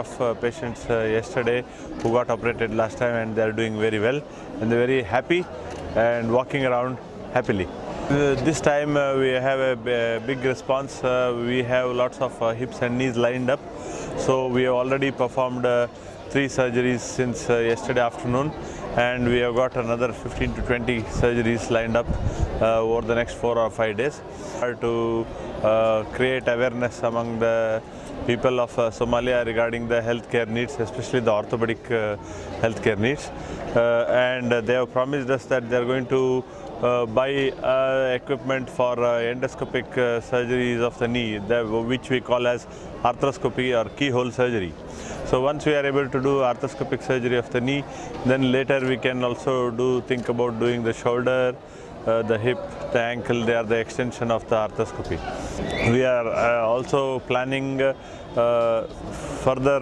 of patients yesterday who got operated last time, and they are doing very well, and they're very happy and walking around happily. This time we have a big response. We have lots of hips and knees lined up. So we have already performed 3 surgeries since yesterday afternoon, and we have got another 15 to 20 surgeries lined up over the next 4 or 5 days to create awareness among the people of Somalia regarding the healthcare needs, especially the orthopedic healthcare needs. And they have promised us that they are going to buy equipment for endoscopic surgeries of the knee, which we call as arthroscopy or keyhole surgery. So once we are able to do arthroscopic surgery of the knee, then later we can also think about doing the shoulder, the hip, the ankle. They are the extension of the arthroscopy. We are also planning further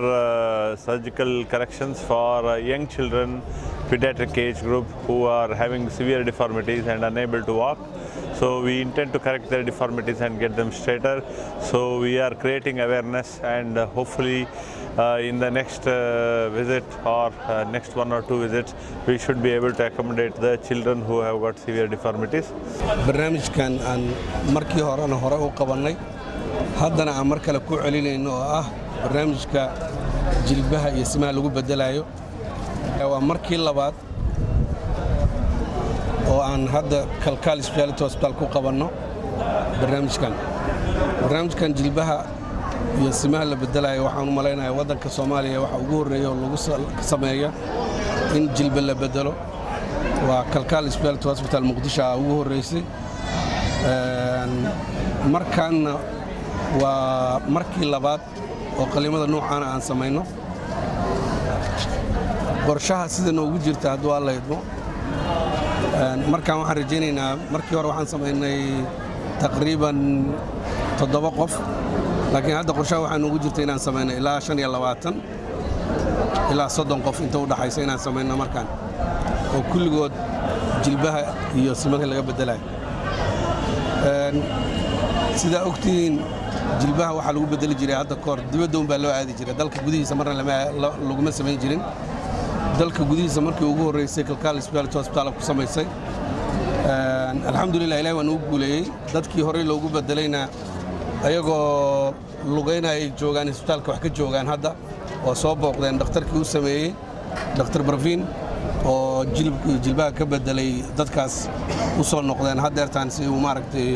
surgical corrections for young children, pediatric age group who are having severe deformities and unable to walk. So we intend to correct their deformities and get them straighter. So we are creating awareness, and hopefully in the next visit or next 1 or 2 visits, we should be able to accommodate the children who have got severe deformities. barnaamijkan aan markii horena hore u qabanay haddana aan mar kale ku celinayno oo ah barnaamijka jilbaha iyo simaha lagu bedelayo waa markii labaad oo aan hadda kalkaal specialty hospital ku qabanno barnaamijkan jilbaha iyo simaha la bedelayo waxaan u maleynayaa wadanka Soomaaliya waxa ugu horeeyo lagu sameeyo in jilba la bedelo waa kalkaal specialty hospital Muqdisho ugu horeysay markaana waa markii labaad oo qalimada noocan aan sameeyno qorshaha sida noogu jirta hadda waa la idmo markaan waxaan rajaynaynaa markii hore waxaan sameynay taqriiban 7 qof laakiin hadda qorshaha waxaan noogu jirta inaan sameeyno ilaa 25 ilaa 30 qof inta u dhaxaysa inaan sameeyno markaan oo kulligood jilbaha iyo simaha laga bedelayo sida ogtiin jilbaha waxa lagu bedeli jiray hadda koor dibadda baa loo aadi jiray dalka gudihiisa marna laguma sameyn jirin dalka gudihiisa markii ugu horeysay kalkaal specialty hospital ku sameysay alxamdulillah ilaahay waa noo guuleeyay dadkii hore loogu bedelayna ayagoo lugeynay joogan isbitaalka wax ka joogan hadda oo soo booqdeen dhakhtarkii uu sameeyay Dr. Bravin oo jilbaha ka bedelay dadkaas u soo noqdeen hadeertaan si uu maaragtay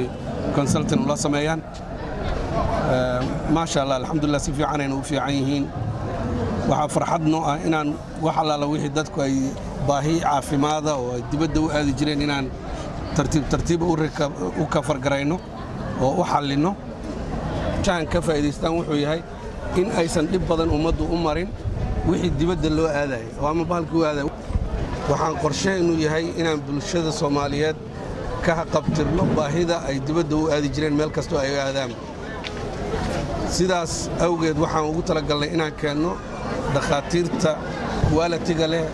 consultant la sameeyaan ma sha Allah alxamdulillah si fiican ay u fiican yihiin waxa farxad noo ah inaan wax alla wixii dadku ay baahi caafimaad oo dibadda u aadi jireen inaan tartiib u ka fargarayno oo u xallino jaan ka faa'iideystaan wuxuu yahay in aysan dib badan ummaddu u marin wixii dibadda loo aaday oo ama bahalkii u aaday waxaan qorsheeynu yahay inaan bulshada Soomaaliyeed ka qabtirno baahida ay dibadda u aadi jireen meel kasto ay aadaan sidaas awgeed waxaan ugu talagalnay inaan keenno dhakhaatiirta quality-ga leh